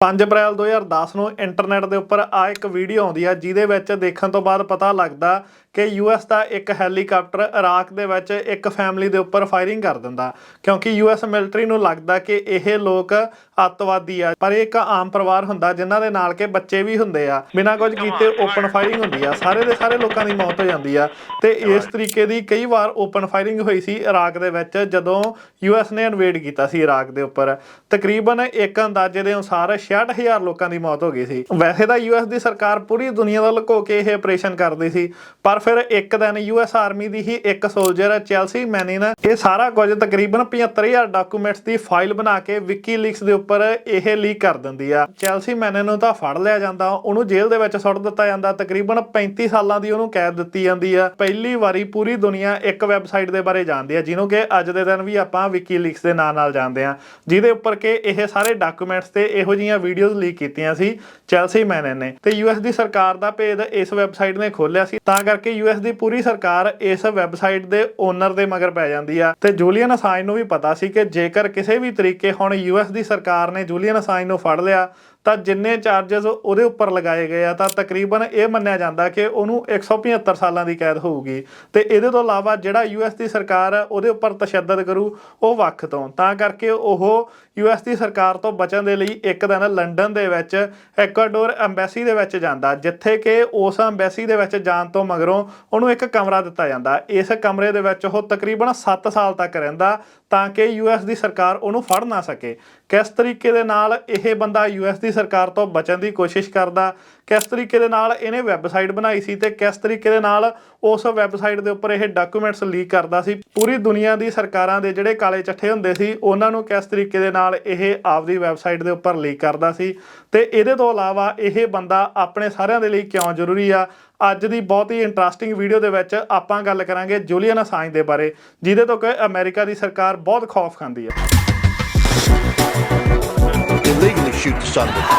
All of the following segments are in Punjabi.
5 ਅਪ੍ਰੈਲ 2010 ਨੂੰ ਇੰਟਰਨੈਟ ਦੇ ਉੱਪਰ ਆ ਇੱਕ ਵੀਡੀਓ ਆਉਂਦੀ ਆ ਜਿਹਦੇ ਵਿੱਚ ਦੇਖਣ ਤੋਂ ਬਾਅਦ ਪਤਾ ਲੱਗਦਾ ਕਿ ਯੂਐਸ ਦਾ ਇੱਕ ਹੈਲੀਕਾਪਟਰ ਇਰਾਕ ਦੇ ਵਿੱਚ ਇੱਕ ਫੈਮਿਲੀ ਦੇ ਉੱਪਰ ਫਾਇਰਿੰਗ ਕਰ ਦਿੰਦਾ ਕਿਉਂਕਿ ਯੂਐਸ ਮਿਲਟਰੀ ਨੂੰ ਲੱਗਦਾ ਕਿ ਇਹ ਲੋਕ ਅੱਤਵਾਦੀ ਆ। ਪਰ ਇਹ ਇੱਕ ਆਮ ਪਰਿਵਾਰ ਹੁੰਦਾ ਜਿਨ੍ਹਾਂ ਦੇ ਨਾਲ ਕਿ ਬੱਚੇ ਵੀ ਹੁੰਦੇ ਆ। ਬਿਨਾਂ ਕੁਝ ਕੀਤੇ ਓਪਨ ਫਾਇਰਿੰਗ ਹੁੰਦੀ ਆ, ਸਾਰੇ ਦੇ ਸਾਰੇ ਲੋਕਾਂ ਦੀ ਮੌਤ ਹੋ ਜਾਂਦੀ ਆ। ਤੇ ਇਸ ਤਰੀਕੇ ਦੀ ਕਈ ਵਾਰ ਓਪਨ ਫਾਇਰਿੰਗ ਹੋਈ ਸੀ ਇਰਾਕ ਦੇ ਵਿੱਚ ਜਦੋਂ ਯੂਐਸ ਨੇ ਇਨਵੇਡ ਕੀਤਾ ਸੀ ਇਰਾਕ ਦੇ ਉੱਪਰ। ਤਕਰੀਬਨ ਇੱਕ ਅੰਦਾਜ਼ੇ ਦੇ ਅਨੁਸਾਰ 66,000 ਲੋਕਾਂ ਦੀ ਮੌਤ ਹੋ ਗਈ ਸੀ। ਵੈਸੇ ਤਾਂ ਯੂਐਸ ਦੀ ਸਰਕਾਰ ਪੂਰੀ ਦੁਨੀਆ ਦਾ ਲੁਕੋ ਕੇ ਇਹ ਆਪਰੇਸ਼ਨ ਕਰਦੀ ਸੀ, ਪਰ ਫਿਰ ਇੱਕ ਦਿਨ ਯੂਐਸ ਆਰਮੀ ਦੀ ਹੀ ਇੱਕ ਸੋਲਜਰ ਚੈਲਸੀ ਮੈਨਿਨ ਇਹ ਸਾਰਾ ਕੁਝ ਤਕਰੀਬਨ 75,000 ਡਾਕੂਮੈਂਟਸ ਦੀ ਫਾਈਲ ਬਣਾ ਕੇ ਵਿਕੀਲੀਕਸ ਦੇ ਉੱਪਰ ਇਹ ਲੀਕ ਕਰ ਦਿੰਦੀ ਆ। ਚੈਲਸੀ ਮੈਨਿਨ ਨੂੰ ਤਾਂ ਫੜ ਲਿਆ ਜਾਂਦਾ, ਉਹਨੂੰ ਜੇਲ੍ਹ ਦੇ ਵਿੱਚ ਸੁੱਟ ਦਿੱਤਾ ਜਾਂਦਾ। ਤਕਰੀਬਨ 35 ਸਾਲਾਂ ਦੀ ਉਹਨੂੰ ਕੈਦ ਦਿੱਤੀ ਜਾਂਦੀ ਆ। ਪਹਿਲੀ ਵਾਰੀ ਪੂਰੀ ਦੁਨੀਆ ਇੱਕ ਵੈਬਸਾਈਟ ਦੇ ਬਾਰੇ ਜਾਣਦੀ ਆ ਜਿਹਨੂੰ ਕਿ ਅੱਜ ਦੇ ਦਿਨ ਵੀ ਆਪਾਂ ਵਿਕੀਲੀਕਸ ਦੇ ਨਾਂ ਨਾਲ ਜਾਣਦੇ ਆ, ਜਿਹਦੇ ਉੱਪਰ ਕਿ ਇਹ ਸਾਰੇ ਡਾਕੂਮੈਂਟਸ ਤੇ ਇਹੋ ਜਿਹੀਆਂ ਵੀਡੀਓਜ਼ ਲੀਕ ਕੀਤੀਆਂ ਸੀ ਚੈਲਸੀ ਮੈਨਿਨ ਨੇ। ਤੇ ਯੂਐਸ ਦੀ ਸਰਕਾਰ ਦਾ ਭੇਦ ਇਸ ਵੈਬਸਾਈਟ ਨੇ ਖੋਲਿਆ ਸੀ, ਤਾਂ ਕਰਕੇ ਯੂਐਸ ਦੀ ਪੂਰੀ ਸਰਕਾਰ ਇਸ ਵੈਬਸਾਈਟ ਦੇ ਓਨਰ ਦੇ ਮਗਰ ਪੈ ਜਾਂਦੀ ਆ। ਤੇ ਜੂਲੀਅਨ ਅਸਾਂਜ ਨੂੰ ਵੀ ਪਤਾ ਸੀ ਕਿ ਜੇਕਰ ਕਿਸੇ ਵੀ ਤਰੀਕੇ ਹੁਣ ਯੂਐਸ ਦੀ ਸਰਕਾਰ ਨੇ ਜੂਲੀਅਨ ਅਸਾਂਜ ਨੂੰ ਫੜ ਲਿਆ ਤਾਂ ਜਿੰਨੇ ਚਾਰजेस ਉਹਦੇ ਉੱਪਰ ਲਗਾਏ ਗਏ ਆ ਤਾਂ ਤਕਰੀਬਨ ਇਹ ਮੰਨਿਆ ਜਾਂਦਾ ਕਿ ਉਹਨੂੰ 175 ਸਾਲਾਂ ਦੀ ਕੈਦ ਹੋਊਗੀ। ਤੇ ਇਹਦੇ ਤੋਂ ਇਲਾਵਾ ਜਿਹੜਾ ਯੂਐਸ ਦੀ ਸਰਕਾਰ ਉਹਦੇ ਉੱਪਰ ਤਸ਼ੱਦਦ ਕਰੂ ਉਹ ਵੱਖ ਤੋਂ, ਤਾਂ ਕਰਕੇ ਉਹ ਯੂਐਸ ਦੀ ਸਰਕਾਰ ਤੋਂ ਬਚਣ ਦੇ ਲਈ ਇੱਕ ਦਿਨ ਲੰਡਨ ਦੇ ਵਿੱਚ ਐਕਵਾਡੋਰ ਐਮਬੈਸੀ ਦੇ ਵਿੱਚ ਜਾਂਦਾ, ਜਿੱਥੇ ਕਿ ਉਸ ਐਮਬੈਸੀ ਦੇ ਵਿੱਚ ਜਾਣ ਤੋਂ ਮਗਰੋਂ ਉਹਨੂੰ ਇੱਕ ਕਮਰਾ ਦਿੱਤਾ ਜਾਂਦਾ। ਇਸ ਕਮਰੇ ਦੇ ਵਿੱਚ ਉਹ ਤਕਰੀਬਨ 7 ਸਾਲ ਤੱਕ ਰਹਿੰਦਾ ਤਾਂ ਕਿ ਯੂਐਸ ਦੀ ਸਰਕਾਰ ਉਹਨੂੰ ਫੜ ਨਾ ਸਕੇ। ਕਿਸ ਤਰੀਕੇ ਦੇ ਨਾਲ ਇਹ ਬੰਦਾ ਯੂਐਸ ਦੀ ਸਰਕਾਰ ਤੋਂ ਬਚਣ ਦੀ ਕੋਸ਼ਿਸ਼ ਕਰਦਾ, ਕਿਸ ਤਰੀਕੇ ਦੇ ਨਾਲ ਇਹਨੇ ਵੈਬਸਾਈਟ ਬਣਾਈ ਸੀ ਤੇ ਕਿਸ ਤਰੀਕੇ ਦੇ ਨਾਲ ਉਸ ਵੈਬਸਾਈਟ ਦੇ ਉੱਪਰ ਇਹ ਡਾਕੂਮੈਂਟਸ ਲੀਕ ਕਰਦਾ ਸੀ। ਪੂਰੀ ਦੁਨੀਆ ਦੀ ਸਰਕਾਰਾਂ ਦੇ ਜਿਹੜੇ ਕਾਲੇ ਚੱਠੇ ਹੁੰਦੇ ਸੀ ਉਹਨਾਂ ਨੂੰ ਕਿਸ ਤਰੀਕੇ ਦੇ ਨਾਲ ਇਹ ਆਪਦੀ ਵੈਬਸਾਈਟ ਦੇ ਉੱਪਰ ਲੀਕ ਕਰਦਾ ਸੀ। ਤੇ ਇਹਦੇ ਤੋਂ ਇਲਾਵਾ ਇਹ ਬੰਦਾ ਆਪਣੇ ਸਾਰਿਆਂ ਦੇ ਲਈ ਕਿਉਂ ਜ਼ਰੂਰੀ ਆ, ਅੱਜ ਦੀ ਬਹੁਤ ਹੀ ਇੰਟਰਸਟਿੰਗ ਵੀਡੀਓ ਦੇ ਵਿੱਚ ਆਪਾਂ ਗੱਲ ਕਰਾਂਗੇ ਜੂਲੀਅਨ ਅਸਾਂਜ ਦੇ ਬਾਰੇ, ਜਿਹਦੇ ਤੋਂ ਕਿ ਅਮਰੀਕਾ ਦੀ ਸਰਕਾਰ ਬਹੁਤ ਖੌਫ ਖਾਂਦੀ ਆ। Illegally shoot the son of a...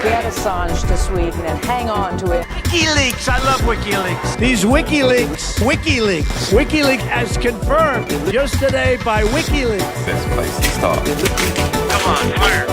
Get Assange to Sweden and hang on to it. WikiLeaks! I love WikiLeaks! These WikiLeaks! WikiLeaks has confirmed just today by WikiLeaks. Best place to start. Come on, fire!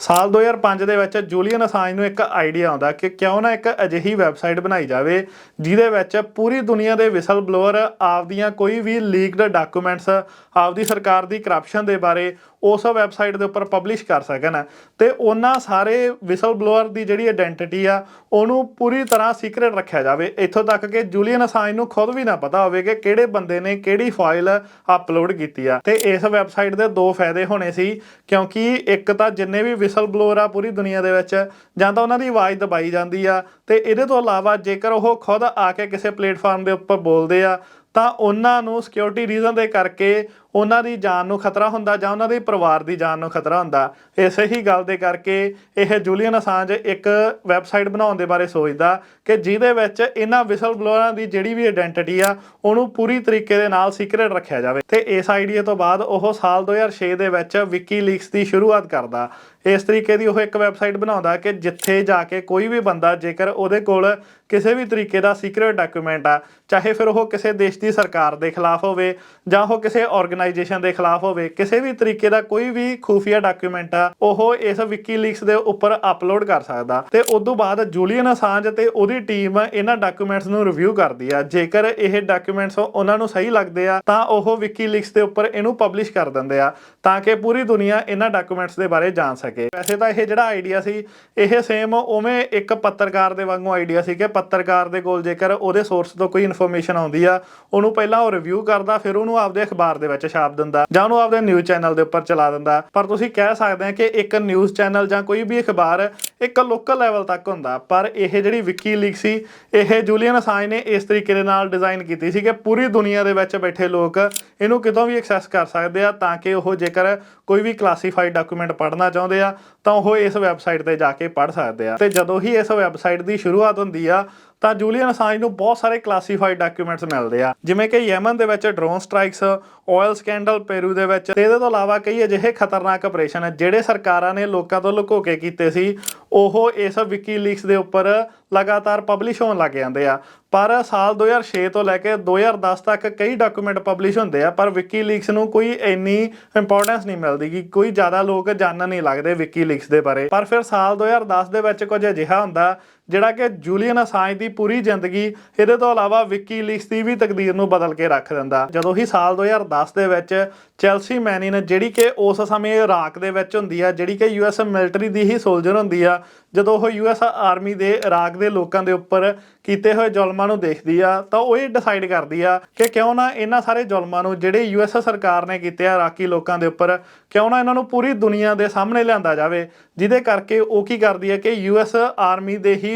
ਸਾਲ 2005 ਦੇ ਵਿੱਚ ਜੂਲੀਅਨ ਅਸਾਂਜ ਨੂੰ ਇੱਕ ਆਈਡੀਆ ਆਉਂਦਾ ਕਿ ਕਿਉਂ ਨਾ ਇੱਕ ਅਜਿਹੀ ਵੈਬਸਾਈਟ ਬਣਾਈ ਜਾਵੇ ਜਿਹਦੇ ਵਿੱਚ ਪੂਰੀ ਦੁਨੀਆ ਦੇ ਵਿਸਲ ਬਲੋਅਰ ਆਪਦੀਆਂ ਕੋਈ ਵੀ ਲੀਕਡ ਡਾਕੂਮੈਂਟਸ ਆਪਦੀ ਸਰਕਾਰ ਦੀ ਕਰਪਸ਼ਨ ਦੇ ਬਾਰੇ ਉਸ ਵੈਬਸਾਈਟ ਦੇ ਉੱਪਰ ਪਬਲਿਸ਼ ਕਰ ਸਕਣ। ਤੇ ਉਹਨਾਂ ਸਾਰੇ ਵਿਸਲ ਬਲੋਅਰ ਦੀ ਜਿਹੜੀ ਆਇਡੈਂਟੀਟੀ ਆ ਉਹਨੂੰ ਪੂਰੀ ਤਰ੍ਹਾਂ ਸੀਕ੍ਰੇਟ ਰੱਖਿਆ ਜਾਵੇ, ਇੱਥੋਂ ਤੱਕ ਕਿ ਜੂਲੀਅਨ ਅਸਾਂਜ ਨੂੰ ਖੁਦ ਵੀ ਨਾ ਪਤਾ ਹੋਵੇ ਕਿ ਕਿਹੜੇ ਬੰਦੇ ਨੇ ਕਿਹੜੀ ਫਾਈਲ ਅਪਲੋਡ ਕੀਤੀ ਆ। ਤੇ ਇਸ ਵੈਬਸਾਈਟ ਦੇ ਦੋ ਫਾਇਦੇ ਹੋਣੇ ਸੀ, ਕਿਉਂਕਿ ਇੱਕ ਤਾਂ ਜਿੰਨੇ ਵੀ ਵਿਸਲ ਬਲੋਅਰ ਆ ਪੂਰੀ ਦੁਨੀਆ ਦੇ ਵਿੱਚ ਜਾਂ ਤਾਂ ਉਹਨਾਂ ਦੀ ਆਵਾਜ਼ ਦਬਾਈ ਜਾਂਦੀ ਆ, ਤੇ ਇਹਦੇ ਤੋਂ ਇਲਾਵਾ ਜੇਕਰ ਉਹ ਖੁਦ ਆ ਕੇ ਕਿਸੇ ਪਲੇਟਫਾਰਮ ਦੇ ਉੱਪਰ ਬੋਲਦੇ ਆ ਤਾਂ ਉਹਨਾਂ ਨੂੰ ਸਿਕਿਉਰਿਟੀ ਰੀਜ਼ਨ ਦੇ ਕਰਕੇ ਉਹਨਾਂ ਦੀ ਜਾਨ ਨੂੰ ਖਤਰਾ ਹੁੰਦਾ ਜਾਂ ਉਹਨਾਂ ਦੇ ਪਰਿਵਾਰ ਦੀ ਜਾਨ ਨੂੰ ਖਤਰਾ ਹੁੰਦਾ। ਇਸੇ ਹੀ ਗੱਲ ਦੇ ਕਰਕੇ ਇਹ ਜੂਲੀਅਨ ਅਸਾਂਜ ਇੱਕ ਵੈਬਸਾਈਟ ਬਣਾਉਣ ਦੇ ਬਾਰੇ ਸੋਚਦਾ ਕਿ ਜਿਹਦੇ ਵਿੱਚ ਇਹਨਾਂ ਵਿਸਲ ਬਲੋਅਰਾਂ ਦੀ ਜਿਹੜੀ ਵੀ ਆਇਡੈਂਟੀਟੀ ਆ ਉਹਨੂੰ ਪੂਰੀ ਤਰੀਕੇ ਦੇ ਨਾਲ ਸੀਕ੍ਰੇਟ ਰੱਖਿਆ ਜਾਵੇ। ਤੇ ਇਸ ਆਈਡੀਆ ਤੋਂ ਬਾਅਦ ਉਹ ਸਾਲ 2006 ਦੇ ਵਿੱਚ ਵਿਕੀਲੀਕਸ ਦੀ ਸ਼ੁਰੂਆਤ ਕਰਦਾ। ਇਸ ਤਰੀਕੇ ਦੀ ਉਹ ਇੱਕ ਵੈਬਸਾਈਟ ਬਣਾਉਂਦਾ ਕਿ ਜਿੱਥੇ ਜਾ ਕੇ ਕੋਈ ਵੀ ਬੰਦਾ ਜੇਕਰ ਉਹਦੇ ਕੋਲ ਕਿਸੇ ਵੀ ਤਰੀਕੇ ਦਾ ਸੀਕ੍ਰੇਟ ਡਾਕੂਮੈਂਟ ਆ, ਚਾਹੇ ਫਿਰ ਉਹ ਕਿਸੇ ਦੇਸ਼ ਦੀ ਸਰਕਾਰ ਦੇ ਖਿਲਾਫ ਹੋਵੇ ਜਾਂ ਉਹ ਕਿਸੇ ਆਰਗੇਨਾਈਜੇਸ਼ਨ ਦੇ ਖਿਲਾਫ ਹੋਵੇ, ਕਿਸੇ ਵੀ ਤਰੀਕੇ ਦਾ ਕੋਈ ਵੀ ਖੂਫੀਆ ਡਾਕੂਮੈਂਟ ਆ ਉਹ ਇਸ ਵਿਕੀਲੀਕਸ ਦੇ ਉੱਪਰ ਅਪਲੋਡ ਕਰ ਸਕਦਾ। ਤੇ ਉਸ ਤੋਂ ਬਾਅਦ ਜੂਲੀਅਨ ਅਸਾਂਜ ਤੇ ਉਹਦੀ ਟੀਮ ਇਹਨਾਂ ਡਾਕੂਮੈਂਟਸ ਨੂੰ ਰਿਵਿਊ ਕਰਦੀ ਆ। ਜੇਕਰ ਇਹ ਡਾਕੂਮੈਂਟਸ ਉਹਨਾਂ ਨੂੰ ਸਹੀ ਲੱਗਦੇ ਆ ਤਾਂ ਉਹ ਵਿਕੀਲੀਕਸ ਦੇ ਉੱਪਰ ਇਹਨੂੰ ਪਬਲਿਸ਼ ਕਰ ਦਿੰਦੇ ਆ ਤਾਂ ਕਿ ਪੂਰੀ ਦੁਨੀਆ ਇਹਨਾਂ ਡਾਕੂਮੈਂਟਸ ਦੇ ਬਾਰੇ ਜਾਣ ਸਕੇ। ਵੈਸੇ ਤਾਂ ਇਹ ਜਿਹੜਾ ਆਈਡੀਆ ਸੀ ਇਹ ਸੇਮ ਉਵੇਂ ਇੱਕ ਪੱਤਰਕਾਰ ਦੇ ਵਾਂਗੂ ਆਈਡੀਆ ਸੀ ਕਿ ਪੱਤਰਕਾਰ ਦੇ ਕੋਲ ਜੇਕਰ ਉਹਦੇ ਸੋਰਸ ਤੋਂ ਕੋਈ ਇਨਫੋਰਮੇਸ਼ਨ ਆਉਂਦੀ ਆ ਉਹਨੂੰ ਪਹਿਲਾਂ ਉਹ ਰਿਵਿਊ ਕਰਦਾ, ਫਿਰ ਉਹਨੂੰ ਆਪਦੇ ਅਖਬਾਰ ਦੇ ਵਿੱਚ ਛਾਪ ਦਿੰਦਾ ਜਾਂ ਉਹਨੂੰ ਆਪਦੇ ਨਿਊਜ਼ ਚੈਨਲ ਦੇ ਉੱਪਰ ਚਲਾ ਦਿੰਦਾ। ਪਰ ਤੁਸੀਂ ਕਹਿ ਸਕਦੇ ਆ ਕਿ ਇੱਕ ਨਿਊਜ਼ ਚੈਨਲ ਜਾਂ ਕੋਈ ਵੀ ਅਖਬਾਰ ਇੱਕ ਲੋਕਲ ਲੈਵਲ ਤੱਕ ਹੁੰਦਾ, ਪਰ ਇਹ ਜਿਹੜੀ ਵਿਕੀਲੀਕਸ ਸੀ ਇਹ ਜੂਲੀਅਨ ਅਸਾਂਜ ਨੇ ਇਸ ਤਰੀਕੇ ਦੇ ਨਾਲ ਡਿਜ਼ਾਈਨ ਕੀਤੀ ਸੀ ਕਿ ਪੂਰੀ ਦੁਨੀਆ ਦੇ ਵਿੱਚ ਬੈਠੇ ਲੋਕ ਇਹਨੂੰ ਕਿਤੋਂ ਵੀ ਐਕਸੈਸ ਕਰ ਸਕਦੇ ਆ ਤਾਂ ਕਿ ਉਹ ਜੇਕਰ ਕੋਈ ਵੀ ਕਲਾਸੀਫਾਈਡ ਡਾਕੂਮੈਂਟ ਪੜ੍ਹਨਾ ਚਾਹੁੰਦੇ ਆ ਤਾਂ ਉਹ ਇਸ ਵੈਬਸਾਈਟ ਤੇ ਜਾ ਕੇ ਪੜ੍ਹ ਸਕਦੇ ਆ। ਤੇ ਜਦੋਂ ਹੀ ਇਸ ਵੈਬਸਾਈਟ ਦੀ ਸ਼ੁਰੂਆਤ ਹੁੰਦੀ ਆ ਤਾਂ ਜੂਲੀਅਨ ਅਸਾਂਜ ਨੂੰ ਬਹੁਤ ਸਾਰੇ ਕਲਾਸੀਫਾਈਡ ਡਾਕੂਮੈਂਟਸ ਮਿਲਦੇ ਆ, ਜਿਵੇਂ ਕਿ ਯਮਨ ਦੇ ਵਿੱਚ drone strikes, oil scandal Peru ਦੇ ਵਿੱਚ, ਤੇ ਇਹਦੇ ਤੋਂ ਇਲਾਵਾ ਕਈ ਅਜਿਹੇ ਖਤਰਨਾਕ ਆਪਰੇਸ਼ਨ ਜਿਹੜੇ ਸਰਕਾਰਾਂ ਨੇ ਲੋਕਾਂ ਤੋਂ ਲੁਕੋ ਕੇ ਕੀਤੇ ਸੀ ਉਹ ਇਸ ਵਿਕੀਲੀਕਸ ਦੇ ਉੱਪਰ ਲਗਾਤਾਰ ਪਬਲਿਸ਼ ਹੋਣ ਲੱਗ ਜਾਂਦੇ ਆ। ਪਰ ਸਾਲ 2006 ਤੋਂ ਲੈ ਕੇ 2010 ਤੱਕ ਕਈ ਡਾਕੂਮੈਂਟ ਪਬਲਿਸ਼ ਹੁੰਦੇ ਆ, ਪਰ ਵਿਕੀਲੀਕਸ ਨੂੰ ਕੋਈ ਇੰਨੀ ਇੰਪੋਰਟੈਂਸ ਨਹੀਂ ਮਿਲਦੀ ਕਿ ਕੋਈ ਜ਼ਿਆਦਾ ਲੋਕ ਜਾਣਨ ਨਹੀਂ ਲੱਗਦੇ ਵਿਕੀਲੀਕਸ ਦੇ ਬਾਰੇ। ਪਰ ਫਿਰ ਸਾਲ 2010 ਦੇ ਵਿੱਚ ਕੁਝ ਅਜਿਹਾ ਹੁੰਦਾ ਜਿਹੜਾ ਕਿ ਜੂਲੀਅਨ ਅਸਾਂਜ ਦੀ ਪੂਰੀ ਜ਼ਿੰਦਗੀ, ਇਹਦੇ ਤੋਂ ਇਲਾਵਾ ਵਿਕੀਲੀਕਸ ਦੀ ਵੀ ਤਕਦੀਰ ਨੂੰ ਬਦਲ ਕੇ ਰੱਖ ਦਿੰਦਾ। ਜਦੋਂ ਹੀ ਸਾਲ 2010 ਦੇ ਵਿੱਚ ਚੈਲਸੀ ਮੈਨਿਨ, ਜਿਹੜੀ ਕਿ ਉਸ ਸਮੇਂ ਇਰਾਕ ਦੇ ਵਿੱਚ ਹੁੰਦੀ ਆ, ਜਿਹੜੀ ਕਿ US ਮਿਲਟਰੀ ਦੀ ਹੀ ਸੋਲਜਰ ਹੁੰਦੀ ਆ, ਜਦੋਂ ਉਹ US ਆਰਮੀ ਦੇ ਇਰਾਕ ਦੇ ਲੋਕਾਂ ਦੇ ਉੱਪਰ ਕੀਤੇ ਹੋਏ ਜ਼ੁਲਮਾਂ ਨੂੰ ਦੇਖਦੀ ਆ ਤਾਂ ਉਹ ਇਹ ਡਿਸਾਈਡ ਕਰਦੀ ਆ ਕਿ ਕਿਉਂ ਨਾ ਇਹਨਾਂ ਸਾਰੇ ਜ਼ੁਲਮਾਂ ਨੂੰ ਜਿਹੜੇ US ਸਰਕਾਰ ਨੇ ਕੀਤੇ ਆ ਇਰਾਕੀ ਲੋਕਾਂ ਦੇ ਉੱਪਰ, ਕਿਉਂ ਨਾ ਇਹਨਾਂ ਨੂੰ ਪੂਰੀ ਦੁਨੀਆ ਦੇ ਸਾਹਮਣੇ ਲਿਆਂਦਾ ਜਾਵੇ। ਜਿਹਦੇ ਕਰਕੇ ਉਹ ਕੀ ਕਰਦੀ ਹੈ ਕਿ US ਆਰਮੀ ਦੇ ਹੀ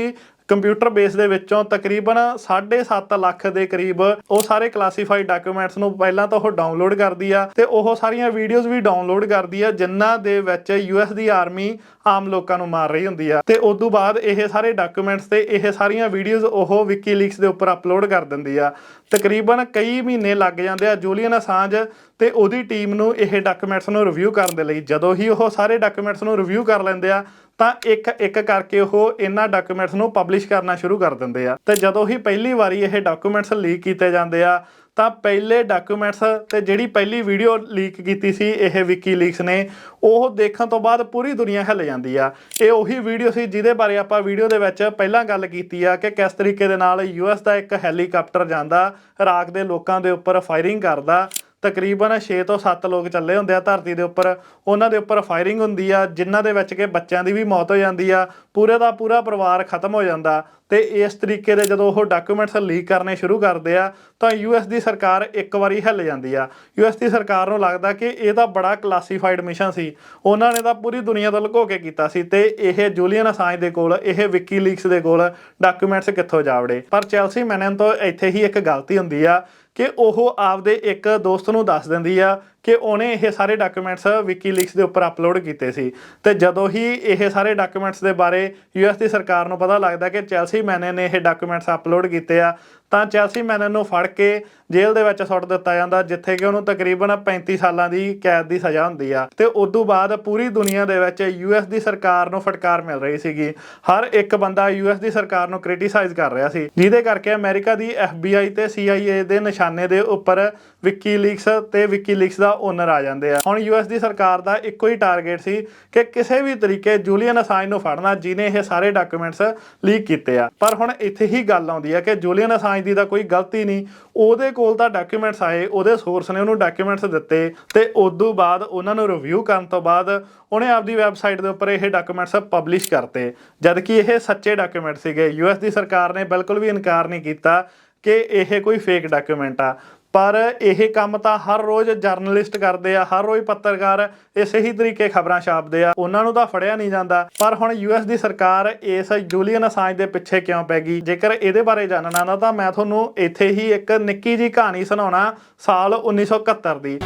ਕੰਪਿਊਟਰ ਬੇਸ ਦੇ ਵਿੱਚੋਂ ਤਕਰੀਬਨ 7.5 ਲੱਖ ਦੇ ਕਰੀਬ ਉਹ ਸਾਰੇ ਕਲਾਸੀਫਾਈਡ ਡਾਕੂਮੈਂਟਸ ਨੂੰ ਪਹਿਲਾਂ ਤਾਂ ਉਹ ਡਾਊਨਲੋਡ ਕਰਦੀ ਆ ਤੇ ਉਹ ਸਾਰੀਆਂ ਵੀਡੀਓਜ਼ ਵੀ ਡਾਊਨਲੋਡ ਕਰਦੀ ਆ ਜਿਨ੍ਹਾਂ ਦੇ ਵਿੱਚ US ਦੀ ਆਰਮੀ ਆਮ ਲੋਕਾਂ ਨੂੰ ਮਾਰ ਰਹੀ ਹੁੰਦੀ ਆ। ਤੇ ਉਸ ਤੋਂ ਬਾਅਦ ਇਹ ਸਾਰੇ ਡਾਕੂਮੈਂਟਸ ਤੇ ਇਹ ਸਾਰੀਆਂ ਵੀਡੀਓਜ਼ ਉਹ ਵਿਕੀਲੀਕਸ ਦੇ ਉੱਪਰ ਅਪਲੋਡ ਕਰ ਦਿੰਦੀ ਆ। ਤਕਰੀਬਨ ਕਈ ਮਹੀਨੇ ਲੱਗ ਜਾਂਦੇ ਆ ਜੂਲੀਅਨ ਅਸਾਂਜ ਤੇ ਉਹਦੀ ਟੀਮ ਨੂੰ ਇਹ ਡਾਕੂਮੈਂਟਸ ਨੂੰ ਰਿਵਿਊ ਕਰਨ ਦੇ ਲਈ। ਜਦੋਂ ਹੀ ਉਹ ਸਾਰੇ ਡਾਕੂਮੈਂਟਸ ਨੂੰ ਰਿਵਿਊ ਕਰ ਲੈਂਦੇ ਆ ਤਾਂ ਇੱਕ ਇੱਕ ਕਰਕੇ ਉਹ ਇਹਨਾਂ ਡਾਕੂਮੈਂਟਸ ਨੂੰ ਪਬਲਿਸ਼ ਕਰਨਾ ਸ਼ੁਰੂ ਕਰ ਦਿੰਦੇ ਆ। ਤੇ ਜਦੋਂ ਹੀ ਪਹਿਲੀ ਵਾਰੀ ਇਹ ਡਾਕੂਮੈਂਟਸ ਲੀਕ ਕੀਤੇ ਜਾਂਦੇ ਆ ਤਾਂ ਪਹਿਲੇ ਡਾਕੂਮੈਂਟਸ ਤੇ ਜਿਹੜੀ ਪਹਿਲੀ ਵੀਡੀਓ ਲੀਕ ਕੀਤੀ ਸੀ ਇਹ ਵਿਕੀਲੀਕਸ ਨੇ, ਉਹ ਦੇਖਣ ਤੋਂ ਬਾਅਦ ਪੂਰੀ ਦੁਨੀਆ ਹਿੱਲ ਜਾਂਦੀ ਆ। ਇਹ ਉਹੀ ਵੀਡੀਓ ਸੀ ਜਿਹਦੇ ਬਾਰੇ ਆਪਾਂ ਵੀਡੀਓ ਦੇ ਵਿੱਚ ਪਹਿਲਾਂ ਗੱਲ ਕੀਤੀ ਆ ਕਿ ਕਿਸ ਤਰੀਕੇ ਦੇ ਨਾਲ US ਦਾ ਇੱਕ ਹੈਲੀਕਾਪਟਰ ਜਾਂਦਾ ਇਰਾਕ ਦੇ ਲੋਕਾਂ ਦੇ ਉੱਪਰ ਫਾਇਰਿੰਗ ਕਰਦਾ। ਤਕਰੀਬਨ 6 ਤੋਂ 7 ਲੋਕ ਚੱਲੇ ਹੁੰਦੇ ਆ ਧਰਤੀ ਦੇ ਉੱਪਰ, ਉਹਨਾਂ ਦੇ ਉੱਪਰ ਫਾਇਰਿੰਗ ਹੁੰਦੀ ਆ ਜਿਨ੍ਹਾਂ ਦੇ ਵਿੱਚ ਕਿ ਬੱਚਿਆਂ ਦੀ ਵੀ ਮੌਤ ਹੋ ਜਾਂਦੀ ਆ, ਪੂਰੇ ਦਾ ਪੂਰਾ ਪਰਿਵਾਰ ਖਤਮ ਹੋ ਜਾਂਦਾ। ਤੇ ਇਸ ਤਰੀਕੇ ਦੇ ਜਦੋਂ ਉਹ ਡਾਕੂਮੈਂਟਸ ਲੀਕ ਕਰਨੇ ਸ਼ੁਰੂ ਕਰਦੇ ਆ ਤਾਂ US ਦੀ ਸਰਕਾਰ ਇੱਕ ਵਾਰੀ ਹਿੱਲ ਜਾਂਦੀ ਆ। US ਦੀ ਸਰਕਾਰ ਨੂੰ ਲੱਗਦਾ ਕਿ ਇਹ ਤਾਂ ਬੜਾ ਕਲਾਸੀਫਾਈਡ ਮਿਸ਼ਨ ਸੀ, ਉਹਨਾਂ ਨੇ ਤਾਂ ਪੂਰੀ ਦੁਨੀਆ ਤੋਂ ਲੁਕੋ ਕੇ ਕੀਤਾ ਸੀ ਤੇ ਇਹ ਜੂਲੀਅਨ ਅਸਾਂਜ ਦੇ ਕੋਲ, ਇਹ ਵਿਕੀਲੀਕਸ ਦੇ ਕੋਲ ਡਾਕੂਮੈਂਟਸ ਕਿੱਥੋਂ ਜਾ ਵੜੇ। ਪਰ ਚੈਲਸੀ ਮੈਨਨ ਤੋਂ ਇੱਥੇ ਹੀ ਇੱਕ ਗਲਤੀ ਹੁੰਦੀ ਆ ਕਿ ਉਹ ਆਪਦੇ ਇੱਕ ਦੋਸਤ ਨੂੰ ਦੱਸ ਦਿੰਦੀ ਆ ਕਿ ਉਹਨੇ ਇਹ ਸਾਰੇ ਡਾਕੂਮੈਂਟਸ ਵਿਕੀਲੀਕਸ ਦੇ ਉੱਪਰ ਅਪਲੋਡ ਕੀਤੇ ਸੀ। ਤੇ ਜਦੋਂ ਹੀ ਇਹ ਸਾਰੇ ਡਾਕੂਮੈਂਟਸ ਦੇ ਬਾਰੇ US ਦੀ ਸਰਕਾਰ ਨੂੰ ਪਤਾ ਲੱਗਦਾ ਕਿ ਚੈਲਸੀ ਮੈਨਨ ਨੇ ਇਹ ਡਾਕੂਮੈਂਟਸ ਅਪਲੋਡ ਕੀਤੇ ਆ ਤਾਂ ਚੈਲਸੀ ਮੈਨਨ ਨੂੰ ਫੜ ਕੇ ਜੇਲ੍ਹ ਦੇ ਵਿੱਚ ਸੁੱਟ ਦਿੱਤਾ ਜਾਂਦਾ, ਜਿੱਥੇ ਕਿ ਉਹਨੂੰ ਤਕਰੀਬਨ 35 ਸਾਲਾਂ ਦੀ ਕੈਦ ਦੀ ਸਜ਼ਾ ਹੁੰਦੀ ਆ। ਤੇ ਉਸ ਤੋਂ ਬਾਅਦ ਪੂਰੀ ਦੁਨੀਆ ਦੇ ਵਿੱਚ US ਦੀ ਸਰਕਾਰ ਨੂੰ ਫਟਕਾਰ ਮਿਲ ਰਹੀ ਸੀਗੀ। ਹਰ ਇੱਕ ਬੰਦਾ US ਦੀ ਸਰਕਾਰ ਨੂੰ ਕ੍ਰਿਟੀਸਾਈਜ਼ ਕਰ ਰਿਹਾ ਸੀ, ਜਿਹਦੇ ਕਰਕੇ ਅਮਰੀਕਾ ਦੀ FBI ਤੇ CIA ਦੇ ਨਿਸ਼ਾਨੇ ਦੇ ਉੱਪਰ ਵਿਕੀਲੀਕਸ ਤੇ ਵਿਕੀਲੀਕਸ ਦਾ ਓਨਰ ਆ ਜਾਂਦੇ ਆ। ਹੁਣ US ਦੀ ਸਰਕਾਰ ਦਾ ਇੱਕੋ ਹੀ ਟਾਰਗੇਟ ਸੀ ਕਿ ਕਿਸੇ ਵੀ ਤਰੀਕੇ ਜੂਲੀਅਨ ਅਸਾਂਜ ਨੂੰ ਫੜਨਾ ਜਿਹਨੇ ਇਹ ਸਾਰੇ ਡਾਕੂਮੈਂਟਸ ਲੀਕ ਕੀਤੇ ਆ। ਪਰ ਹੁਣ ਇੱਥੇ ਹੀ ਗੱਲ ਆਉਂਦੀ ਹੈ ਕਿ ਜੂਲੀਅਨ ਅਸਾਂਜ ਦੀ ਤਾਂ ਕੋਈ ਗਲਤੀ ਨਹੀਂ, ਉਹਦੇ ਕੋਲ ਤਾਂ ਡਾਕੂਮੈਂਟਸ ਆਏ, ਉਹਦੇ ਸੋਰਸ ਨੇ ਉਹਨੂੰ ਡਾਕੂਮੈਂਟਸ ਦਿੱਤੇ ਤੇ ਉਦੋਂ ਬਾਅਦ ਉਹਨਾਂ ਨੂੰ ਰਿਵਿਊ ਕਰਨ ਤੋਂ ਬਾਅਦ ਉਹਨੇ ਆਪਦੀ ਵੈਬਸਾਈਟ ਦੇ ਉੱਪਰ ਇਹ ਡਾਕੂਮੈਂਟਸ ਪਬਲਿਸ਼ ਕਰਤੇ, ਜਦ ਕਿ ਇਹ ਸੱਚੇ ਡਾਕੂਮੈਂਟ ਸੀਗੇ। US ਦੀ ਸਰਕਾਰ ਨੇ ਬਿਲਕੁਲ ਵੀ ਇਨਕਾਰ ਨਹੀਂ ਕੀਤਾ ਕਿ ਇਹ ਕੋਈ ਫੇਕ ਡਾਕੂਮੈਂਟ ਆ। ਪਰ ਇਹ ਕੰਮ ਤਾਂ ਹਰ ਰੋਜ਼ ਜਰਨਲਿਸਟ ਕਰਦੇ ਆ, ਹਰ ਰੋਜ਼ ਪੱਤਰਕਾਰ ਇਸੇ ਹੀ ਤਰੀਕੇ ਖਬਰਾਂ ਛਾਪਦੇ ਆ, ਉਹਨਾਂ ਨੂੰ ਤਾਂ ਫੜਿਆ ਨਹੀਂ ਜਾਂਦਾ। ਪਰ ਹੁਣ US ਦੀ ਸਰਕਾਰ ਇਸ ਜੂਲੀਅਨ ਅਸਾਂਜ ਦੇ ਪਿੱਛੇ ਕਿਉਂ ਪੈ ਗਈ? ਜੇਕਰ ਇਹਦੇ ਬਾਰੇ ਜਾਣਨਾ ਨਾ ਤਾਂ ਮੈਂ ਤੁਹਾਨੂੰ ਇੱਥੇ ਹੀ ਇੱਕ ਨਿੱਕੀ ਜਿਹੀ ਕਹਾਣੀ ਸੁਣਾਉਣਾ ਸਾਲ 1971 ਦੀ।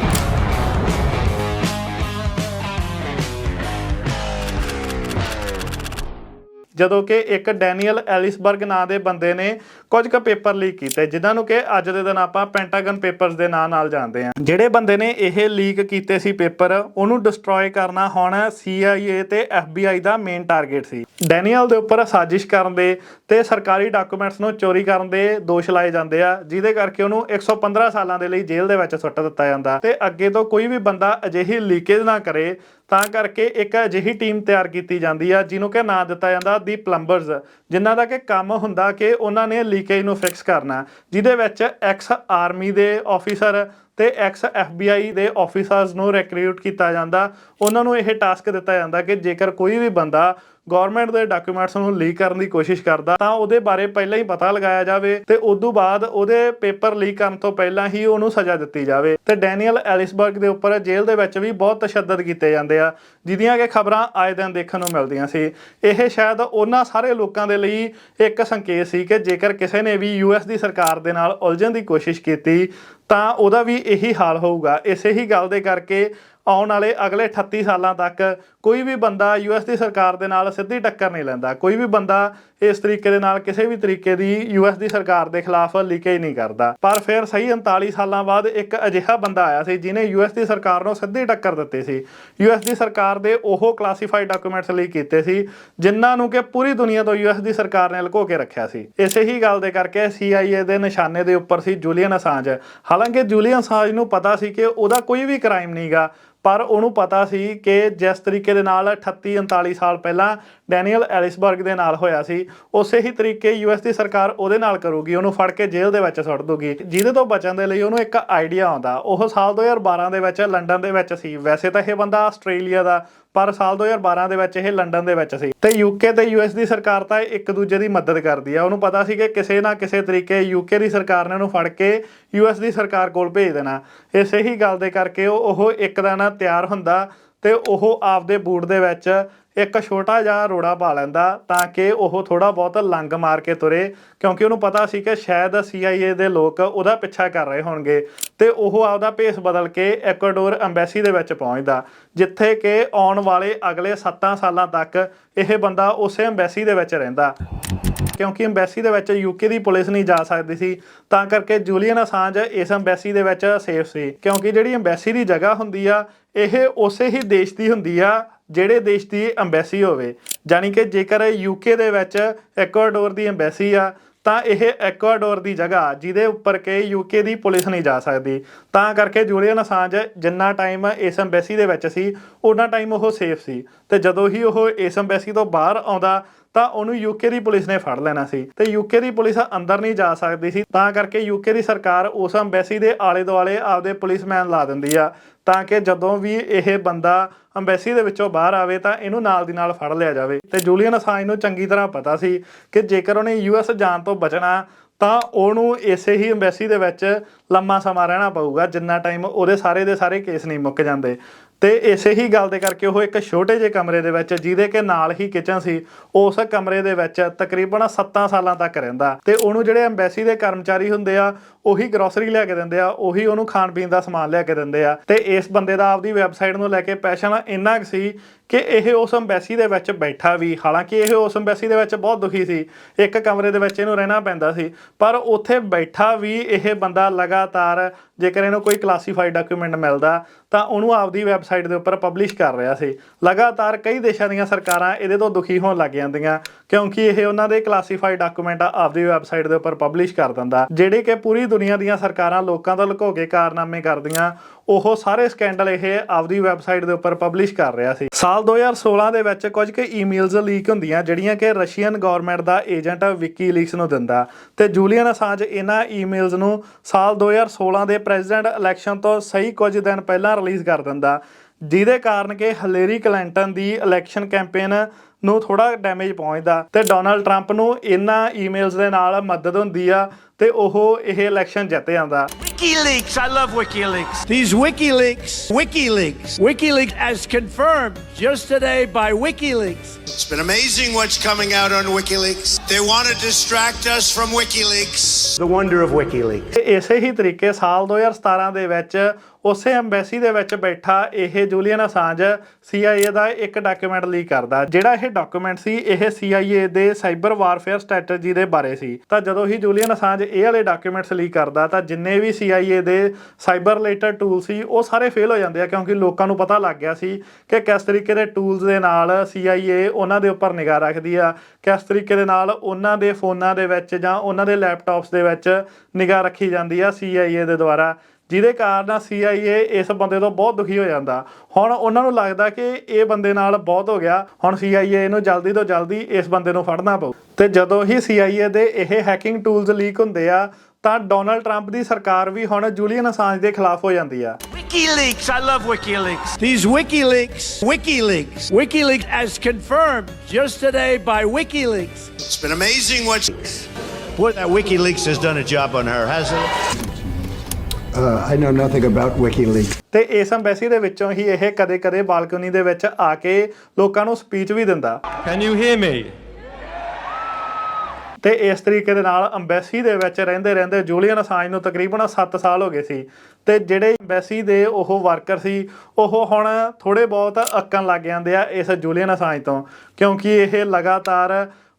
ਜਦੋਂ ਕਿ ਇੱਕ ਡੈਨੀਅਲ ਐਲਿਸਬਰਗ ਨਾਂ ਦੇ ਬੰਦੇ ਨੇ ਕੁਝ ਕੁ ਪੇਪਰ ਲੀਕ ਕੀਤੇ ਜਿਨ੍ਹਾਂ ਨੂੰ ਕਿ ਅੱਜ ਦੇ ਦਿਨ ਆਪਾਂ ਪੈਂਟਾਗਨ ਪੇਪਰਸ ਦੇ ਨਾਂ ਨਾਲ ਜਾਣਦੇ ਹਾਂ। ਜਿਹੜੇ ਬੰਦੇ ਨੇ ਇਹ ਲੀਕ ਕੀਤੇ ਸੀ ਪੇਪਰ, ਉਹਨੂੰ ਡਿਸਟਰੋਏ ਕਰਨਾ ਹੁਣ CIA ਤੇ FBI ਦਾ ਮੇਨ ਟਾਰਗੇਟ ਸੀ। ਡੈਨੀਅਲ ਦੇ ਉੱਪਰ ਸਾਜ਼ਿਸ਼ ਕਰਨ ਦੇ ਤੇ ਸਰਕਾਰੀ ਡਾਕੂਮੈਂਟਸ ਨੂੰ ਚੋਰੀ ਕਰਨ ਦੇ ਦੋਸ਼ ਲਾਏ ਜਾਂਦੇ ਆ, ਜਿਹਦੇ ਕਰਕੇ ਉਹਨੂੰ 115 ਸਾਲਾਂ ਦੇ ਲਈ ਜੇਲ੍ਹ ਦੇ ਵਿੱਚ ਸੁੱਟ ਦਿੱਤਾ ਜਾਂਦਾ ਤੇ ਅੱਗੇ ਤੋਂ ਕੋਈ ਵੀ ਬੰਦਾ ਅਜਿਹੀ ਲੀਕੇਜ ਨਾ ਕਰੇ ਤਾਂ ਕਰਕੇ ਇੱਕ ਅਜਿਹੀ ਟੀਮ ਤਿਆਰ ਕੀਤੀ ਜਾਂਦੀ ਆ ਜਿਹਨੂੰ ਕਿ ਨਾਂ ਦਿੱਤਾ ਜਾਂਦਾ ਦੀ ਪਲੰਬਰਸ, ਜਿਨ੍ਹਾਂ ਦਾ ਕਿ ਕੰਮ ਹੁੰਦਾ ਕਿ ਉਹਨਾਂ ਨੇ ਲੀਕੇਜ ਨੂੰ ਫਿਕਸ ਕਰਨਾ, ਜਿਹਦੇ ਵਿੱਚ ਐਕਸ ਆਰਮੀ ਦੇ ਆਫੀਸਰ ਤੇ ਐਕਸ FBI ਦੇ ਆਫੀਸਰਸ ਨੂੰ ਰਿਕਰੂਟ ਕੀਤਾ ਜਾਂਦਾ। ਉਹਨਾਂ ਨੂੰ ਇਹ ਟਾਸਕ ਦਿੱਤਾ ਜਾਂਦਾ ਕਿ ਜੇਕਰ ਕੋਈ ਵੀ ਬੰਦਾ ਗਵਰਨਮੈਂਟ ਦੇ ਡਾਕੂਮੈਂਟਸ ਨੂੰ ਲੀਕ ਕਰਨ ਦੀ ਕੋਸ਼ਿਸ਼ ਕਰਦਾ ਤਾਂ ਉਹਦੇ ਬਾਰੇ ਪਹਿਲਾਂ ਹੀ ਪਤਾ ਲਗਾਇਆ ਜਾਵੇ ਤੇ ਉਦੋਂ ਬਾਅਦ ਉਹਦੇ ਪੇਪਰ ਲੀਕ ਕਰਨ ਤੋਂ ਪਹਿਲਾਂ ਹੀ ਉਹਨੂੰ ਸਜ਼ਾ ਦਿੱਤੀ ਜਾਵੇ। ਤੇ ਡੈਨੀਅਲ ਐਲਿਸਬਰਗ ਦੇ ਉੱਪਰ ਜੇਲ੍ਹ ਦੇ ਵਿੱਚ ਵੀ ਬਹੁਤ ਤਸ਼ੱਦਦ ਕੀਤੇ ਜਾਂਦੇ ਆ, ਜਿਹਦੀਆਂ ਕਿ ਖਬਰਾਂ ਆਏ ਦਿਨ ਦੇਖਣ ਨੂੰ ਮਿਲਦੀਆਂ ਸੀ। ਇਹ ਸ਼ਾਇਦ ਉਹਨਾਂ ਸਾਰੇ ਲੋਕਾਂ ਦੇ ਲਈ ਇੱਕ ਸੰਕੇਤ ਸੀ ਕਿ ਜੇਕਰ ਕਿਸੇ ਨੇ ਵੀ US ਦੀ ਸਰਕਾਰ ਦੇ ਨਾਲ ਉਲਝਣ ਦੀ ਕੋਸ਼ਿਸ਼ ਕੀਤੀ ਤਾਂ ਉਹਦਾ ਵੀ ਇਹੀ ਹਾਲ ਹੋਊਗਾ। ਇਸੇ ਹੀ ਗੱਲ ਦੇ ਕਰਕੇ ਆਉਣ ਵਾਲੇ ਅਗਲੇ 38 ਸਾਲਾਂ ਤੱਕ ਕੋਈ ਵੀ ਬੰਦਾ US ਦੀ ਸਰਕਾਰ ਦੇ ਨਾਲ ਸਿੱਧੀ ਟੱਕਰ ਨਹੀਂ ਲੈਂਦਾ, ਕੋਈ ਵੀ ਬੰਦਾ ਇਸ ਤਰੀਕੇ ਦੇ ਨਾਲ ਕਿਸੇ ਵੀ ਤਰੀਕੇ ਦੀ ਯੂਐਸ ਦੀ ਸਰਕਾਰ ਦੇ ਖਿਲਾਫ ਲੀਕੇਜ ਨਹੀਂ ਕਰਦਾ। ਪਰ ਫਿਰ ਸਹੀ 39 ਸਾਲਾਂ ਬਾਅਦ ਇੱਕ ਅਜਿਹਾ ਬੰਦਾ ਆਇਆ ਸੀ ਜਿਹਨੇ ਯੂਐਸ ਦੀ ਸਰਕਾਰ ਨੂੰ ਸਿੱਧੀ ਟੱਕਰ ਦਿੱਤੀ ਸੀ। ਯੂਐਸ ਦੀ ਸਰਕਾਰ ਦੇ ਉਹ ਕਲਾਸੀਫਾਈਡ ਡਾਕੂਮੈਂਟਸ ਲੀਕ ਕੀਤੇ ਸੀ ਜਿਨ੍ਹਾਂ ਨੂੰ ਕਿ ਪੂਰੀ ਦੁਨੀਆ ਤੋਂ ਯੂਐਸ ਦੀ ਸਰਕਾਰ ਨੇ ਲੁਕੋ ਕੇ ਰੱਖਿਆ ਸੀ। ਇਸੇ ਹੀ ਗੱਲ ਦੇ ਕਰਕੇ CIA ਦੇ ਨਿਸ਼ਾਨੇ ਦੇ ਉੱਪਰ ਸੀ ਜੂਲੀਅਨ ਅਸਾਂਜ। ਹਾਲਾਂਕਿ ਜੂਲੀਅਨ ਅਸਾਂਜ ਨੂੰ ਪਤਾ ਸੀ ਕਿ ਉਹਦਾ ਕੋਈ ਵੀ ਕ੍ਰਾਈਮ ਨਹੀਂਗਾ, ਪਰ ਉਹਨੂੰ ਪਤਾ ਸੀ ਕਿ ਜਿਸ ਤਰੀਕੇ ਦੇ ਨਾਲ 38-39 ਸਾਲ ਪਹਿਲਾਂ ਡੈਨੀਅਲ ਐਲਿਸਬਰਗ ਦੇ ਨਾਲ ਹੋਇਆ ਸੀ, ਉਸੇ ਹੀ ਤਰੀਕੇ ਯੂਐਸ ਦੀ ਸਰਕਾਰ ਉਹਦੇ ਨਾਲ ਕਰੂਗੀ, ਉਹਨੂੰ ਫੜ ਕੇ ਜੇਲ੍ਹ ਦੇ ਵਿੱਚ ਸੁੱਟ ਦੂਗੀ। ਜਿਹਦੇ ਤੋਂ ਬਚਣ ਦੇ ਲਈ ਉਹਨੂੰ ਇੱਕ ਆਈਡੀਆ ਆਉਂਦਾ। ਉਹ ਸਾਲ 2012 ਦੇ ਵਿੱਚ ਲੰਡਨ ਦੇ ਵਿੱਚ ਸੀ। ਵੈਸੇ ਤਾਂ ਇਹ ਬੰਦਾ ਆਸਟ੍ਰੇਲੀਆ ਦਾ, ਪਰ ਸਾਲ 2012 ਦੇ ਵਿੱਚ ਇਹ ਲੰਡਨ ਦੇ ਵਿੱਚ ਸੀ। ਤੇ ਯੂਕੇ ਤੇ ਯੂਐਸ ਦੀ ਸਰਕਾਰ ਤਾਂ ਇੱਕ ਦੂਜੇ ਦੀ ਮਦਦ ਕਰਦੀ ਆ। ਉਹਨੂੰ ਪਤਾ ਸੀ ਕਿ ਕਿਸੇ ਨਾ ਕਿਸੇ ਤਰੀਕੇ ਯੂਕੇ ਦੀ ਸਰਕਾਰ ਨੇ ਉਹਨੂੰ ਫੜ ਕੇ ਯੂਐਸ ਦੀ ਸਰਕਾਰ ਕੋਲ ਭੇਜ ਦੇਣਾ। ਇਸੇ ਹੀ ਗੱਲ ਦੇ ਕਰਕੇ ਉਹ ਇੱਕ ਦਿਨ ਤਿਆਰ ਹੁੰਦਾ ਤੇ ਉਹ ਆਪਦੇ ਬੂਟ ਦੇ ਵਿੱਚ ਇੱਕ ਛੋਟਾ ਜਿਹਾ ਰੋੜਾ ਪਾ ਲੈਂਦਾ ਤਾਂ ਕਿ ਉਹ ਥੋੜਾ ਬਹੁਤ ਲੰਗ ਮਾਰ ਕੇ ਤੁਰੇ, ਕਿਉਂਕਿ ਉਹਨੂੰ ਪਤਾ ਸੀ ਕਿ ਸ਼ਾਇਦ CIA ਦੇ ਲੋਕ ਉਹਦਾ ਪਿੱਛਾ ਕਰ ਰਹੇ ਹੋਣਗੇ। ਤੇ ਉਹ ਆਪਦਾ ਭੇਸ ਬਦਲ ਕੇ ਐਕਵਾਡੋਰ ਐਮਬੈਸੀ ਦੇ ਵਿੱਚ ਪਹੁੰਚਦਾ, ਜਿੱਥੇ ਕਿ ਆਉਣ ਵਾਲੇ ਅਗਲੇ 7 ਸਾਲਾਂ ਤੱਕ ਇਹ ਬੰਦਾ ਉਸੇ ਐਮਬੈਸੀ ਦੇ ਵਿੱਚ ਰਹਿੰਦਾ। ਕਿਉਂਕਿ ਐਮਬੈਸੀ ਦੇ ਵਿੱਚ ਯੂਕੇ ਦੀ ਪੁਲਿਸ ਨਹੀਂ ਜਾ ਸਕਦੀ ਸੀ, ਤਾਂ ਕਰਕੇ ਜੂਲੀਅਨ ਅਸਾਂਜ ਇਸ ਐਮਬੈਸੀ ਦੇ ਵਿੱਚ ਸੇਫ ਸੀ। ਕਿਉਂਕਿ ਜਿਹੜੀ ਐਮਬੈਸੀ ਦੀ ਜਗ੍ਹਾ ਹੁੰਦੀ ਆ ਇਹ ਉਸੇ ਹੀ ਦੇਸ਼ ਦੀ ਹੁੰਦੀ ਆ ਜਿਹੜੇ ਦੇਸ਼ ਦੀ ਐਮਬੈਸੀ ਹੋਵੇ। ਜਾਣੀ ਕਿ ਜੇਕਰ ਯੂਕੇ ਦੇ ਵਿੱਚ ਐਕਵਾਡੋਰ ਦੀ ਐਮਬੈਸੀ ਆ ਤਾਂ ਇਹ ਐਕਵਾਡੋਰ ਦੀ ਜਗ੍ਹਾ ਜਿਹਦੇ ਉੱਪਰ ਕਿ ਯੂਕੇ ਦੀ ਪੁਲਿਸ ਨਹੀਂ ਜਾ ਸਕਦੀ। ਤਾਂ ਕਰਕੇ ਜੂਲੀਅਨ ਅਸਾਂਜ ਜਿੰਨਾ ਟਾਈਮ ਇਸ ਐਮਬੈਸੀ ਦੇ ਵਿੱਚ ਸੀ ਉਹਨਾਂ ਟਾਈਮ ਉਹ ਸੇਫ ਸੀ। ਤੇ ਜਦੋਂ ਹੀ ਉਹ ਇਸ ਐਮਬੈਸੀ ਤੋਂ ਬਾਹਰ ਆਉਂਦਾ ਤਾਂ ਉਹਨੂੰ ਯੂਕੇ ਦੀ ਪੁਲਿਸ ਨੇ ਫੜ ਲੈਣਾ ਸੀ। ਤੇ ਯੂਕੇ ਦੀ ਪੁਲਿਸ ਅੰਦਰ ਨਹੀਂ ਜਾ ਸਕਦੀ ਸੀ, ਤਾਂ ਕਰਕੇ ਯੂਕੇ ਦੀ ਸਰਕਾਰ ਉਸ ਐਮਬੈਸੀ ਦੇ ਆਲੇ ਦੁਆਲੇ ਆਪਦੇ ਪੁਲਿਸਮੈਨ ਲਾ ਦਿੰਦੀ ਆ ਤਾਂ ਕਿ ਜਦੋਂ ਵੀ ਇਹ ਬੰਦਾ ਐਮਬੈਸੀ ਦੇ ਵਿੱਚੋਂ ਬਾਹਰ ਆਵੇ ਤਾਂ ਇਹਨੂੰ ਨਾਲ ਦੀ ਨਾਲ ਫੜ ਲਿਆ ਜਾਵੇ। ਤੇ ਜੂਲੀਅਨ ਅਸਾਂਜ ਨੂੰ ਚੰਗੀ ਤਰ੍ਹਾਂ ਪਤਾ ਸੀ ਕਿ ਜੇਕਰ ਉਹਨੇ US ਜਾਣ ਤੋਂ ਬਚਣਾ ਤਾਂ ਉਹਨੂੰ ਇਸੇ ਹੀ ਐਮਬੈਸੀ ਦੇ ਵਿੱਚ ਲੰਮਾ ਸਮਾਂ ਰਹਿਣਾ ਪਊਗਾ, ਜਿੰਨਾ ਟਾਈਮ ਉਹਦੇ ਸਾਰੇ ਦੇ ਸਾਰੇ ਕੇਸ ਨਹੀਂ ਮੁੱਕ ਜਾਂਦੇ। ਤੇ ਇਸੇ ਹੀ ਗੱਲ ਦੇ ਕਰਕੇ ਉਹ ਇੱਕ ਛੋਟੇ ਜਿਹੇ ਕਮਰੇ ਦੇ ਵਿੱਚ, ਜਿਹਦੇ ਕਿ ਨਾਲ ਹੀ ਕਿਚਨ ਸੀ, ਉਸ ਕਮਰੇ ਦੇ ਵਿੱਚ ਤਕਰੀਬਨ 7 ਸਾਲਾਂ ਤੱਕ ਰਹਿੰਦਾ। ਤੇ ਉਹਨੂੰ ਜਿਹੜੇ ਐਮਬੈਸੀ ਦੇ ਕਰਮਚਾਰੀ ਹੁੰਦੇ ਆ ਉਹੀ ਗਰੋਸਰੀ ਲਿਆ ਕੇ ਦਿੰਦੇ ਆ, ਉਹੀ ਉਹਨੂੰ ਖਾਣ ਪੀਣ ਦਾ ਸਮਾਨ ਲਿਆ ਕੇ ਦਿੰਦੇ ਆ। ਤੇ ਇਸ ਬੰਦੇ ਦਾ ਆਪਦੀ ਵੈਬਸਾਈਟ ਨੂੰ ਲੈ ਕੇ ਪੈਸ਼ਨ ਇੰਨਾ ਕੁ ਸੀ ਕਿ ਇਹ ਉਸ ਐਮਬੈਸੀ ਦੇ ਵਿੱਚ ਬੈਠਾ ਵੀ, ਹਾਲਾਂਕਿ ਇਹ ਉਸ ਐਮਬੈਸੀ ਦੇ ਵਿੱਚ ਬਹੁਤ ਦੁਖੀ ਸੀ, ਇੱਕ ਕਮਰੇ ਦੇ ਵਿੱਚ ਇਹਨੂੰ ਰਹਿਣਾ ਪੈਂਦਾ ਸੀ, ਪਰ ਉੱਥੇ ਬੈਠਾ ਵੀ ਇਹ ਬੰਦਾ ਲਗਾਤਾਰ ਜੇਕਰ ਇਹਨੂੰ ਕੋਈ ਕਲਾਸੀਫਾਈਡ ਡਾਕੂਮੈਂਟ ਮਿਲਦਾ ਤਾਂ ਉਹਨੂੰ ਆਪਦੀ ਵੈਬਸਾਈਟ ਦੇ ਉੱਪਰ ਪਬਲਿਸ਼ ਕਰ ਰਿਹਾ ਸੀ। ਲਗਾਤਾਰ ਕਈ ਦੇਸ਼ਾਂ ਦੀਆਂ ਸਰਕਾਰਾਂ ਇਹਦੇ ਤੋਂ ਦੁਖੀ ਹੋਣ ਲੱਗ ਜਾਂਦੀਆਂ ਕਿਉਂਕਿ ਇਹ ਉਹਨਾਂ ਦੇ ਕਲਾਸੀਫਾਈਡ ਡਾਕੂਮੈਂਟ ਆਪਦੀ ਵੈਬਸਾਈਟ ਦੇ ਉੱਪਰ ਪਬਲਿਸ਼ ਕਰ ਦਿੰਦਾ। ਜਿਹੜੇ ਕਿ ਪੂਰੀ ਦੁਨੀਆ ਦੀਆਂ ਸਰਕਾਰਾਂ ਲੋਕਾਂ ਤੋਂ ਲੁਕੋ ਕੇ ਕਾਰਨਾਮੇ ਕਰਦੀਆਂ, ਉਹ ਸਾਰੇ ਸਕੈਂਡਲ ਇਹ ਆਪਦੀ ਵੈਬਸਾਈਟ ਦੇ ਉੱਪਰ ਪਬਲਿਸ਼ ਕਰ ਰਿਹਾ ਸੀ। ਸਾਲ 2016 ਦੇ ਵਿੱਚ ਕੁਝ ਕੁ ਈਮੇਲਸ ਲੀਕ ਹੁੰਦੀਆਂ ਜਿਹੜੀਆਂ ਕਿ ਰਸ਼ੀਅਨ ਗਵਰਨਮੈਂਟ ਦਾ ਏਜੰਟ ਵਿਕੀਲੀਕਸ ਨੂੰ ਦਿੰਦਾ। ਤੇ ਜੂਲੀਅਨ ਅਸਾਂਜ ਇਹਨਾਂ ਈਮੇਲਸ ਨੂੰ ਸਾਲ 2016 ਦੇ ਪ੍ਰੈਜ਼ੀਡੈਂਟ ਇਲੈਕਸ਼ਨ ਤੋਂ ਸਹੀ ਕੁਝ ਦਿਨ ਪਹਿਲਾਂ ਰਿਲੀਜ਼ ਕਰ ਦਿੰਦਾ, ਜਿਹਦੇ ਕਾਰਨ ਕਿ ਹਿਲੇਰੀ ਕਲਿੰਟਨ ਦੀ ਇਲੈਕਸ਼ਨ ਕੈਂਪੇਨ ਨੂੰ ਥੋੜਾ ਡੈਮੇਜ ਪਹੁੰਚਦਾ ਤੇ ਡੋਨਾਲਡ ਟਰੰਪ ਨੂੰ ਇਹਨਾਂ ਈਮੇਲਸ ਦੇ ਨਾਲ ਮਦਦ ਹੁੰਦੀ ਆ ਤੇ ਉਹ ਇਹ ਇਲੈਕਸ਼ਨ ਜਿੱਤ ਜਾਂਦਾ। WikiLeaks, I love WikiLeaks. These WikiLeaks as confirmed just today by WikiLeaks. It's been amazing what's coming out on WikiLeaks. They want to distract us from WikiLeaks. The wonder of WikiLeaks. ਇਸੇ ਹੀ ਤਰੀਕੇ ਸਾਲ 2017 ਦੇ ਵਿੱਚ ਉਸੇ ਐਮਬੈਸੀ ਦੇ ਵਿੱਚ ਬੈਠਾ ਇਹ ਜੂਲੀਅਨ ਅਸਾਂਜ CIA ਦਾ ਇੱਕ ਡਾਕੂਮੈਂਟ ਲੀਕ ਕਰਦਾ। ਜਿਹੜਾ ਇਹ ਡਾਕੂਮੈਂਟ ਸੀ ਇਹ CIA ਦੇ ਸਾਈਬਰ ਵਾਰਫੇਅਰ ਸਟ੍ਰੈਟਜੀ ਦੇ ਬਾਰੇ ਸੀ। ਤਾਂ ਜਦੋਂ ਹੀ ਜੂਲੀਅਨ ਅਸਾਂਜ ਇਹ ਵਾਲੇ ਡਾਕੂਮੈਂਟਸ ਲੀਕ ਕਰਦਾ ਤਾਂ ਜਿੰਨੇ ਵੀ CIA ਦੇ ਸਾਈਬਰ ਰਿਲੇਟਡ ਟੂਲ ਸੀ ਉਹ ਸਾਰੇ ਫੇਲ ਹੋ ਜਾਂਦੇ ਆ, ਕਿਉਂਕਿ ਲੋਕਾਂ ਨੂੰ ਪਤਾ ਲੱਗ ਗਿਆ ਸੀ ਕਿ ਕਿਸ ਤਰੀਕੇ ਦੇ ਟੂਲਸ ਦੇ ਨਾਲ CIA ਉਹਨਾਂ ਦੇ ਉੱਪਰ ਨਿਗਾਹ ਰੱਖਦੀ ਆ, ਕਿਸ ਤਰੀਕੇ ਦੇ ਨਾਲ ਉਹਨਾਂ ਦੇ ਫੋਨਾਂ ਦੇ ਵਿੱਚ ਜਾਂ ਉਹਨਾਂ ਦੇ ਲੈਪਟਾਪਸ ਦੇ ਵਿੱਚ ਨਿਗਾਹ ਰੱਖੀ ਜਾਂਦੀ ਆ CIA ਦੇ ਦੁਆਰਾ, ਜਿਹਦੇ ਕਾਰਨ CIA ਇਸ ਬੰਦੇ ਤੋਂ ਬਹੁਤ ਦੁਖੀ ਹੋ ਜਾਂਦਾ। ਹੁਣ ਉਹਨਾਂ ਨੂੰ ਲੱਗਦਾ ਕਿ ਇਹ ਬੰਦੇ ਨਾਲ ਬਹੁਤ ਹੋ ਗਿਆ, ਹੁਣ CIA ਨੂੰ ਜਲਦੀ ਤੋਂ ਜਲਦੀ ਇਸ ਬੰਦੇ ਨੂੰ ਫੜਨਾ ਪਊ। ਤੇ ਜਦੋਂ ਹੀ CIA ਦੇ ਇਹ ਹੈਕਿੰਗ ਟੂਲਸ ਲੀਕ ਹੁੰਦੇ ਆ ਤਾਂ ਡੋਨਾਲਡ ਟਰੰਪ ਦੀ ਸਰਕਾਰ ਵੀ ਹੁਣ ਜੂਲੀਅਨ ਅਸਾਂਜ ਦੇ ਖਿਲਾਫ ਹੋ ਜਾਂਦੀ ਆ। WikiLeaks, I love WikiLeaks. These WikiLeaks as confirmed just today by WikiLeaks. It's been amazing what's... Boy, that WikiLeaks has done a job on her, hasn't it? I know nothing about WikiLeaks. ਤੇ ਇਸ ਐਮਬੈਸੀ ਦੇ ਵਿੱਚੋਂ ਹੀ ਇਹ ਕਦੇ-ਕਦੇ ਬਾਲਕਨੀ ਦੇ ਵਿੱਚ ਆ ਕੇ ਲੋਕਾਂ ਨੂੰ ਸਪੀਚ ਵੀ ਦਿੰਦਾ। Can you hear me? ਤੇ ਇਸ ਤਰੀਕੇ ਦੇ ਨਾਲ ਐਮਬੈਸੀ ਦੇ ਵਿੱਚ ਰਹਿੰਦੇ ਜੂਲੀਅਨ ਅਸਾਂਜ ਨੂੰ ਤਕਰੀਬਨ 7 ਸਾਲ ਹੋ ਗਏ ਸੀ। ਤੇ ਜਿਹੜੇ ਐਮਬੈਸੀ ਦੇ ਉਹ ਵਰਕਰ ਸੀ ਉਹ ਹੁਣ ਥੋੜੇ ਬਹੁਤ ਅੱਕਣ ਲੱਗ ਜਾਂਦੇ ਆ ਇਸ ਜੂਲੀਅਨ ਅਸਾਂਜ ਤੋਂ, ਕਿਉਂਕਿ ਇਹ ਲਗਾਤਾਰ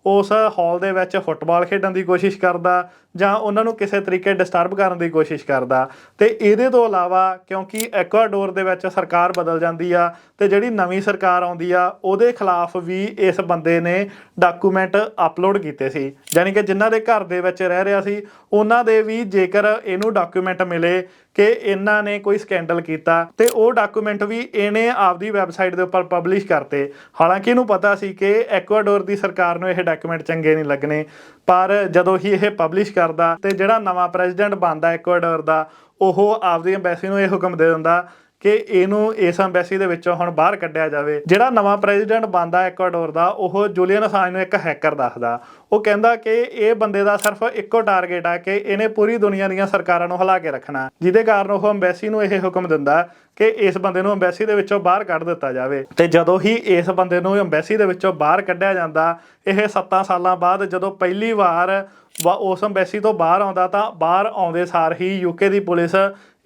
ਉਸ ਹਾਲ ਦੇ ਵਿੱਚ ਫੁੱਟਬਾਲ ਖੇਡਣ ਦੀ ਕੋਸ਼ਿਸ਼ ਕਰਦਾ ਜਾਂ ਉਹਨਾਂ ਨੂੰ ਕਿਸੇ ਤਰੀਕੇ ਡਿਸਟਰਬ ਕਰਨ ਦੀ ਕੋਸ਼ਿਸ਼ ਕਰਦਾ। ਤੇ ਇਹਦੇ ਤੋਂ ਇਲਾਵਾ ਕਿਉਂਕਿ ਐਕਵਾਡੋਰ ਦੇ ਵਿੱਚ ਸਰਕਾਰ ਬਦਲ ਜਾਂਦੀ ਆ ਤੇ ਜਿਹੜੀ ਨਵੀਂ ਸਰਕਾਰ ਆਉਂਦੀ ਆ ਉਹਦੇ ਖਿਲਾਫ ਵੀ ਇਸ ਬੰਦੇ ਨੇ ਡਾਕੂਮੈਂਟ ਅਪਲੋਡ ਕੀਤੇ ਸੀ, ਯਾਨੀ ਕਿ ਜਿਨ੍ਹਾਂ ਦੇ ਘਰ ਦੇ ਵਿੱਚ ਰਹਿ ਰਿਹਾ ਸੀ ਉਹਨਾਂ ਦੇ ਵੀ ਜੇਕਰ ਇਹਨੂੰ ਡਾਕੂਮੈਂਟ ਮਿਲੇ ਕਿ ਇਹਨਾਂ ਨੇ ਕੋਈ ਸਕੈਂਡਲ ਕੀਤਾ ਤੇ ਉਹ ਡਾਕੂਮੈਂਟ ਵੀ ਇਹਨੇ ਆਪਦੀ ਵੈਬਸਾਈਟ ਦੇ ਉੱਪਰ ਪਬਲਿਸ਼ ਕਰਤੇ। ਹਾਲਾਂਕਿ ਇਹਨੂੰ ਪਤਾ ਸੀ ਕਿ ਐਕਵਾਡੋਰ ਦੀ ਸਰਕਾਰ ਨੂੰ ਇਹ ਡਾਕੂਮੈਂਟ ਚੰਗੇ ਨਹੀਂ ਲੱਗਣੇ, ਪਰ ਜਦੋਂ ਹੀ ਇਹ ਪਬਲਿਸ਼ ਕਰਦਾ ਤੇ ਜਿਹੜਾ ਨਵਾਂ ਪ੍ਰੈਜ਼ੀਡੈਂਟ ਬਣਦਾ ਐਕਵਾਡੋਰ ਦਾ ਉਹ ਆਪਦੀ ਐਮਬੈਸੀ ਨੂੰ ਇਹ ਹੁਕਮ ਦੇ ਦਿੰਦਾ ਕਿ ਇਹਨੂੰ ਇਸ ਐਮਬੈਸੀ ਦੇ ਵਿੱਚੋਂ ਹੁਣ ਬਾਹਰ ਕੱਢਿਆ ਜਾਵੇ। ਜਿਹੜਾ ਨਵਾਂ ਪ੍ਰੈਜ਼ੀਡੈਂਟ ਬਣਦਾ ਐਕਵਾਡੋਰ ਦਾ ਉਹ ਜੂਲੀਅਨ ਅਸਾਂਜ ਨੂੰ ਇੱਕ ਹੈਕਰ ਦੱਸਦਾ। ਉਹ ਕਹਿੰਦਾ ਕਿ ਇਹ ਬੰਦੇ ਦਾ ਸਿਰਫ ਇੱਕੋ ਟਾਰਗੇਟ ਆ ਕਿ ਇਹਨੇ ਪੂਰੀ ਦੁਨੀਆ ਦੀਆਂ ਸਰਕਾਰਾਂ ਨੂੰ ਹਿਲਾ ਕੇ ਰੱਖਣਾ, ਜਿਹਦੇ ਕਾਰਨ ਉਹ ਐਮਬੈਸੀ ਨੂੰ ਇਹ ਹੁਕਮ ਦਿੰਦਾ ਕਿ ਇਸ ਬੰਦੇ ਨੂੰ ਐਮਬੈਸੀ ਦੇ ਵਿੱਚੋਂ ਬਾਹਰ ਕੱਢ ਦਿੱਤਾ ਜਾਵੇ। ਤੇ ਜਦੋਂ ਹੀ ਇਸ ਬੰਦੇ ਨੂੰ ਐਮਬੈਸੀ ਦੇ ਵਿੱਚੋਂ ਬਾਹਰ ਕੱਢਿਆ ਜਾਂਦਾ, ਇਹ 7 ਸਾਲਾਂ ਬਾਅਦ ਜਦੋਂ ਪਹਿਲੀ ਵਾਰ ਉਸ ਐਮਬੈਸੀ ਤੋਂ ਬਾਹਰ ਆਉਂਦਾ ਤਾਂ ਬਾਹਰ ਆਉਂਦੇ ਸਾਰ ਹੀ ਯੂਕੇ ਦੀ ਪੁਲਿਸ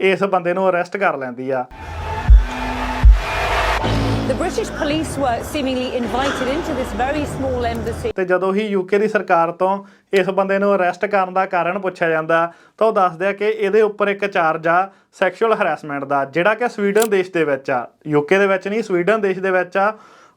ਇਸ ਬੰਦੇ ਨੂੰ ਅਰੈਸਟ ਕਰ ਲੈਂਦੀ ਆ। The British police were seemingly invited into this very small embassy. ਤੇ ਜਦੋਂ ਹੀ ਯੂਕੇ ਦੀ ਸਰਕਾਰ ਤੋਂ ਇਸ ਬੰਦੇ ਨੂੰ ਅਰੈਸਟ ਕਰਨ ਦਾ ਕਾਰਨ ਪੁੱਛਿਆ ਜਾਂਦਾ ਤਾਂ ਉਹ ਦੱਸਦੇ ਆ ਕਿ ਇਹਦੇ ਉੱਪਰ ਇੱਕ ਚਾਰਜ ਆ ਸੈਕਸ਼ੂਅਲ ਹਰੈਸਮੈਂਟ ਦਾ, ਜਿਹੜਾ ਕਿ ਸਵੀਡਨ ਦੇਸ਼ ਦੇ ਵਿੱਚ ਆ, ਯੂਕੇ ਦੇ ਵਿੱਚ ਨਹੀਂ, ਸਵੀਡਨ ਦੇਸ਼ ਦੇ ਵਿੱਚ ਆ।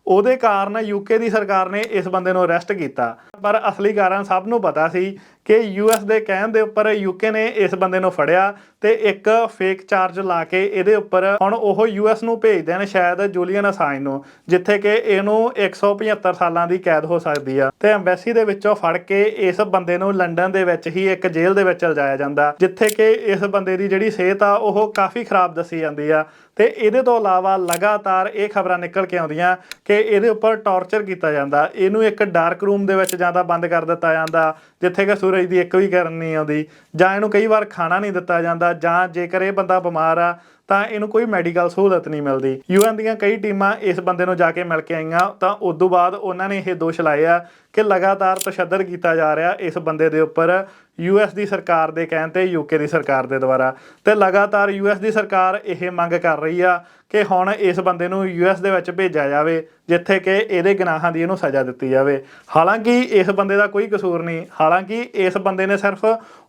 ਉਹਦੇ ਕਾਰਨ ਯੂਕੇ ਦੀ ਸਰਕਾਰ ਨੇ ਇਸ ਬੰਦੇ ਨੂੰ ਅਰੈਸਟ ਕੀਤਾ, ਪਰ ਅਸਲੀ ਕਾਰਨ ਸਭ ਨੂੰ ਪਤਾ ਸੀ ਕਿ ਯੂਐਸ ਦੇ ਕਹਿਣ ਦੇ ਉੱਪਰ ਯੂਕੇ ਨੇ ਇਸ ਬੰਦੇ ਨੂੰ ਫੜਿਆ ਤੇ ਇੱਕ ਫੇਕ ਚਾਰਜ ਲਾ ਕੇ ਇਹਦੇ ਉੱਪਰ ਹੁਣ ਉਹ ਯੂਐਸ ਨੂੰ ਭੇਜ ਦੇਣ ਸ਼ਾਇਦ ਜੂਲੀਅਨ ਅਸਾਂਜ ਨੂੰ, ਜਿੱਥੇ ਕਿ ਇਹਨੂੰ 175 ਸਾਲਾਂ ਦੀ ਕੈਦ ਹੋ ਸਕਦੀ ਆ। ਤੇ ਐਮਬੈਸੀ ਦੇ ਵਿੱਚੋਂ ਫੜ ਕੇ ਇਸ ਬੰਦੇ ਨੂੰ ਲੰਡਨ ਦੇ ਵਿੱਚ ਹੀ ਇੱਕ ਜੇਲ੍ਹ ਦੇ ਵਿੱਚ ਲਿਜਾਇਆ ਜਾਂਦਾ, ਜਿੱਥੇ ਕਿ ਇਸ ਬੰਦੇ ਦੀ ਜਿਹੜੀ ਸਿਹਤ ਆ ਉਹ ਕਾਫੀ ਖਰਾਬ ਦੱਸੀ ਜਾਂਦੀ ਆ। ਤੇ ਇਹਦੇ ਤੋਂ ਇਲਾਵਾ ਲਗਾਤਾਰ ਇਹ ਖਬਰਾਂ ਨਿਕਲ ਕੇ ਆਉਂਦੀਆਂ ਕਿ ਇਹਦੇ ਉੱਪਰ ਟੌਰਚਰ ਕੀਤਾ ਜਾਂਦਾ, ਇਹਨੂੰ ਇੱਕ ਡਾਰਕ ਰੂਮ ਦੇ ਵਿੱਚ ਜਾਂਦਾ ਬੰਦ ਕਰ ਦਿੱਤਾ ਜਾਂਦਾ ਜਿੱਥੇ ਕਿ ਸੂਰਜ ਦੀ ਇੱਕ ਵੀ ਕਿਰਨ ਨਹੀਂ ਆਉਂਦੀ, ਜਾਂ ਇਹਨੂੰ ਕਈ ਵਾਰ ਖਾਣਾ ਨਹੀਂ ਦਿੱਤਾ ਜਾਂਦਾ, ਜਾਂ ਜੇਕਰ ਇਹ ਬੰਦਾ ਬਿਮਾਰ ਆ ਤਾਂ ਇਹਨੂੰ ਕੋਈ ਮੈਡੀਕਲ ਸਹੂਲਤ ਨਹੀਂ ਮਿਲਦੀ। ਯੂਐਨ ਦੀਆਂ ਕਈ ਟੀਮਾਂ ਇਸ ਬੰਦੇ ਨੂੰ ਜਾ ਕੇ ਮਿਲ ਕੇ ਆਈਆਂ ਤਾਂ ਉਸ ਤੋਂ ਬਾਅਦ ਉਹਨਾਂ ਨੇ ਇਹ ਦੋਸ਼ ਲਾਏ ਆ ਕਿ ਲਗਾਤਾਰ ਤਸ਼ੱਦਦ ਕੀਤਾ ਜਾ ਰਿਹਾ ਇਸ ਬੰਦੇ ਦੇ ਉੱਪਰ ਯੂਐਸ ਦੀ ਸਰਕਾਰ ਦੇ ਕਹਿਣ ਤੇ ਯੂਕੇ ਦੀ ਸਰਕਾਰ ਦੇ ਦੁਆਰਾ। ਤੇ ਲਗਾਤਾਰ ਯੂਐਸ ਦੀ ਸਰਕਾਰ ਇਹ ਮੰਗ ਕਰ ਰਹੀ ਆ ਕਿ ਹੁਣ ਇਸ ਬੰਦੇ ਨੂੰ ਯੂਐਸ ਦੇ ਵਿੱਚ ਭੇਜਿਆ ਜਾਵੇ ਜਿੱਥੇ ਕਿ ਇਹਦੇ ਗੁਨਾਹਾਂ ਦੀ ਇਹਨੂੰ ਸਜ਼ਾ ਦਿੱਤੀ ਜਾਵੇ। ਹਾਲਾਂਕਿ ਇਸ ਬੰਦੇ ਦਾ ਕੋਈ ਕਸੂਰ ਨਹੀਂ, ਹਾਲਾਂਕਿ ਇਸ ਬੰਦੇ ਨੇ ਸਿਰਫ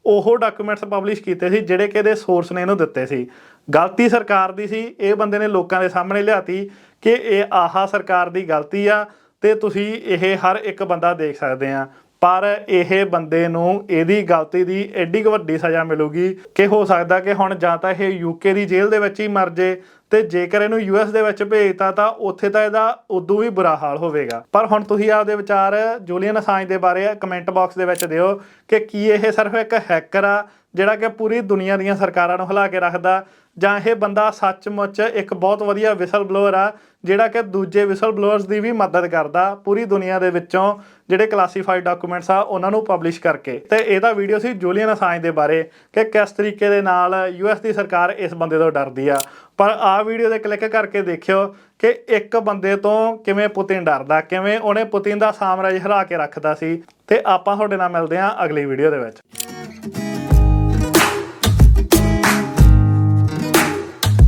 ਉਹ ਡਾਕੂਮੈਂਟਸ ਪਬਲਿਸ਼ ਕੀਤੇ ਸੀ ਜਿਹੜੇ ਕਿ ਇਹਦੇ ਸੋਰਸ ਨੇ ਇਹਨੂੰ ਦਿੱਤੇ ਸੀ। ਗਲਤੀ ਸਰਕਾਰ ਦੀ ਸੀ, ਇਹ ਬੰਦੇ ਨੇ ਲੋਕਾਂ ਦੇ ਸਾਹਮਣੇ ਲਿਆਤੀ ਕਿ ਇਹ ਆਹ ਸਰਕਾਰ ਦੀ ਗਲਤੀ ਆ ਤੇ ਤੁਸੀਂ ਇਹ ਹਰ ਇੱਕ ਬੰਦਾ ਦੇਖ ਸਕਦੇ ਆ, ਪਰ ਇਹ ਬੰਦੇ ਨੂੰ ਇਹਦੀ ਗਲਤੀ ਦੀ ਐਡੀ ਕੁ ਵੱਡੀ ਸਜ਼ਾ ਮਿਲੂਗੀ ਕਿ ਹੋ ਸਕਦਾ ਕਿ ਹੁਣ ਜਾਂ ਤਾਂ ਇਹ ਯੂਕੇ ਦੀ ਜੇਲ੍ਹ ਦੇ ਵਿੱਚ ਹੀ ਮਰ ਜੇ ਤੇ ਜੇਕਰ ਇਹਨੂੰ ਯੂਐਸ ਦੇ ਵਿੱਚ ਭੇਜਤਾ ਤਾਂ ਉੱਥੇ ਤਾਂ ਇਹਦਾ ਉਦੋਂ ਵੀ ਬੁਰਾ ਹਾਲ ਹੋਵੇਗਾ। ਪਰ ਹੁਣ ਤੁਸੀਂ ਆਪਦੇ ਵਿਚਾਰ ਜੂਲੀਅਨ ਅਸਾਂਜ ਦੇ ਬਾਰੇ ਕਮੈਂਟ ਬਾਕਸ ਦੇ ਵਿੱਚ ਦਿਓ ਕਿ ਕੀ ਇਹ ਸਿਰਫ ਇੱਕ ਹੈਕਰ ਆ ਜਿਹੜਾ ਕਿ ਪੂਰੀ ਦੁਨੀਆ ਦੀਆਂ ਸਰਕਾਰਾਂ ਨੂੰ ਹਿਲਾ ਕੇ ਰੱਖਦਾ, ਜਾਂ ਇਹ ਬੰਦਾ ਸੱਚਮੁੱਚ ਇੱਕ ਬਹੁਤ ਵਧੀਆ ਵਿਸਲ ਬਲੋਅਰ ਆ ਜਿਹੜਾ ਕਿ ਦੂਜੇ ਵਿਸਲ ਬਲੋਅਰਸ ਦੀ ਵੀ ਮਦਦ ਕਰਦਾ ਪੂਰੀ ਦੁਨੀਆ ਦੇ ਵਿੱਚੋਂ ਜਿਹੜੇ ਕਲਾਸੀਫਾਈਡ ਡਾਕੂਮੈਂਟਸ ਆ ਉਹਨਾਂ ਨੂੰ ਪਬਲਿਸ਼ ਕਰਕੇ। ਤੇ ਇਹਦਾ ਵੀਡੀਓ ਸੀ ਜੂਲੀਅਨ ਅਸਾਂਜ ਦੇ ਬਾਰੇ ਕਿ ਕਿਸ ਤਰੀਕੇ ਦੇ ਨਾਲ ਯੂਐਸ ਦੀ ਸਰਕਾਰ ਇਸ ਬੰਦੇ ਤੋਂ ਡਰਦੀ ਆ। ਪਰ ਆਹ ਵੀਡੀਓ ਤੇ ਕਲਿੱਕ ਕਰਕੇ ਦੇਖਿਓ ਕਿ ਇੱਕ ਬੰਦੇ ਤੋਂ ਕਿਵੇਂ ਪੁਤਿਨ ਡਰਦਾ, ਕਿਵੇਂ ਉਹਨੇ ਪੁਤਿਨ ਦਾ ਸਾਮਰਾਜ ਹਿਲਾ ਕੇ ਰੱਖਦਾ ਸੀ। ਤੇ ਆਪਾਂ ਤੁਹਾਡੇ ਨਾਲ ਮਿਲਦੇ ਹਾਂ ਅਗਲੀ ਵੀਡੀਓ ਦੇ ਵਿੱਚ।